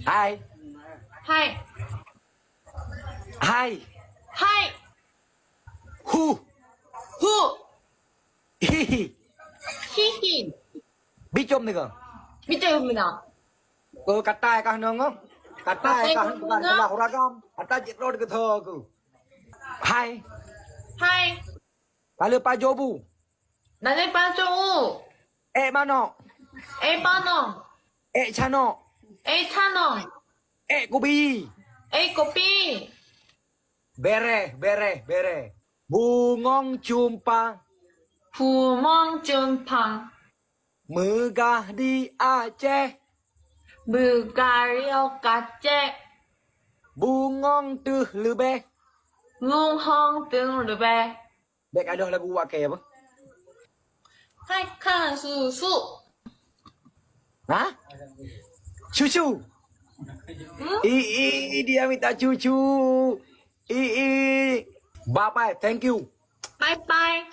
Hai. Hai. Hai. Hai. Hu. Hu. Hihi. Hihi. Biết chôm này cơ. 밑에입니다. Kata kah nongong. Kata kah kah bukan nongong? selah ragam. Kata jitro ke thơ ku. Hai. Hai. Kalau pa jobu. 나는 빠져오. Mano. 에바노. Chano. 에차노. Kubi. 에코피. Bere. Bungong jumpa. 부멍준팡. Megah di Aceh. 무가리오 까째. Bungong tuh lebih. 룽헝 등르베. Baik ada lagu wakai apa? 하이칸수수. Hah? Cucu. Dia minta cucu. Bapak, thank you. 빠이빠이.